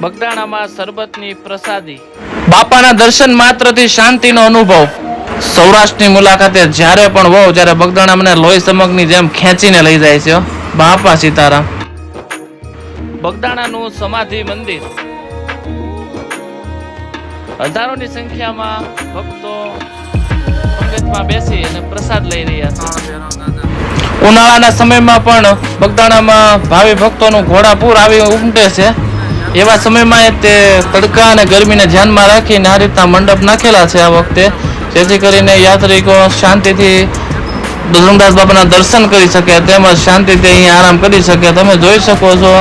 બગદાણામાં સરબતની પ્રસાદી, બાપાના દર્શન માત્રથી શાંતિનો અનુભવ. સૌરાષ્ટ્રની મુલાકાતે જ્યારે પણ હોઉં ત્યારે બગદાણા મને લોહી સમગની જેમ ખેંચીને લઈ જાય છે. બાપા સીતારામ. બગદાણાનું સમાધિ મંદિર, હજારોની સંખ્યામાં ભક્તો પંગતમાં બેસી અને પ્રસાદ લઈ રહ્યા છે. ઉનાળાના સમયમાં પણ બગદાણામાં ભાવિ ભક્તોનું ઘોડાપૂર આવી ઉમટે છે. એવા સમયમાં તે તડકા અને ગરમીને ધ્યાનમાં રાખીને આ રીતના મંડપ નાખેલા છે આ વખતે, જેથી કરીને યાત્રિકો શાંતિથી બજરંગદાસ બાપાના દર્શન કરી શકે તેમજ શાંતિથી અહીંયા આરામ કરી શકે. તમે જોઈ શકો છો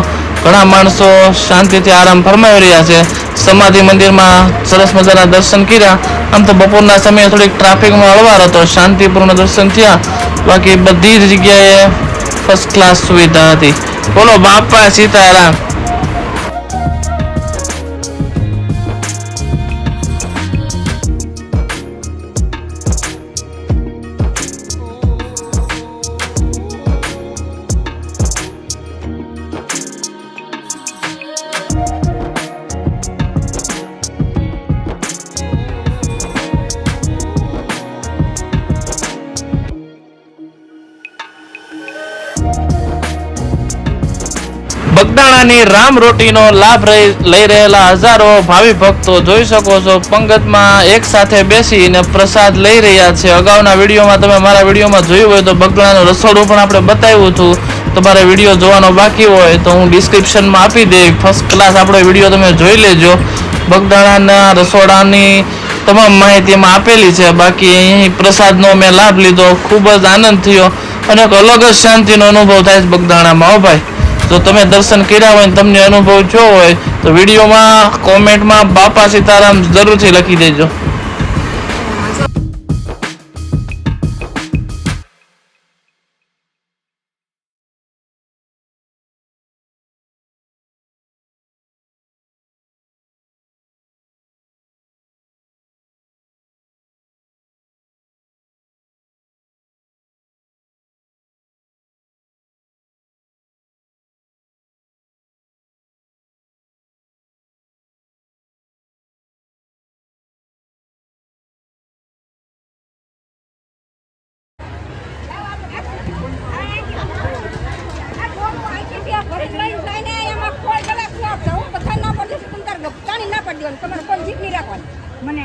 ઘણા માણસો શાંતિથી આરામ ફરમાવી રહ્યા છે. સમાધિ મંદિરમાં સરસ મજાના દર્શન કર્યા. આમ તો બપોરના સમયે થોડીક ટ્રાફિકનો હળવાર હતો, શાંતિપૂર્ણ દર્શન થયા. બાકી બધી જ જગ્યાએ ફર્સ્ટ ક્લાસ સુવિધા હતી. બોલો બાપા સીતારામ. બગદાણાની રામ રોટીનો લાભ લઈ રહેલા હજારો ભાવિ ભક્તો જોઈ શકો છો પંગતમાં એક સાથે બેસીને પ્રસાદ લઈ રહ્યા છે. અગાઉના વિડીયોમાં તમે મારા વિડીયોમાં જોયું હોય તો બગદાણાનું રસોડું પણ આપણે બતાવ્યું હતું. તમારે વિડીયો જોવાનો બાકી હોય તો હું ડિસ્ક્રિપ્શનમાં આપી દઈશ. ફર્સ્ટ ક્લાસ આપણો વિડીયો તમે જોઈ લેજો. બગદાણાના રસોડાની તમામ માહિતીમાં આપેલી છે. બાકી અહીં પ્રસાદનો મેં લાભ લીધો, ખૂબ જ આનંદ થયો અને એક અલગ જ શાંતિનો અનુભવ થાય છે બગદાણામાં. હો ભાઈ, જો તમે દર્શન કર્યા હોય ને તમને અનુભવ થયો હોય તો વિડીયોમાં કોમેન્ટમાં બાપા સીતારામ જરૂરથી લખી દેજો. તમારે કોઈ જીત નહીં રાખવાની. મને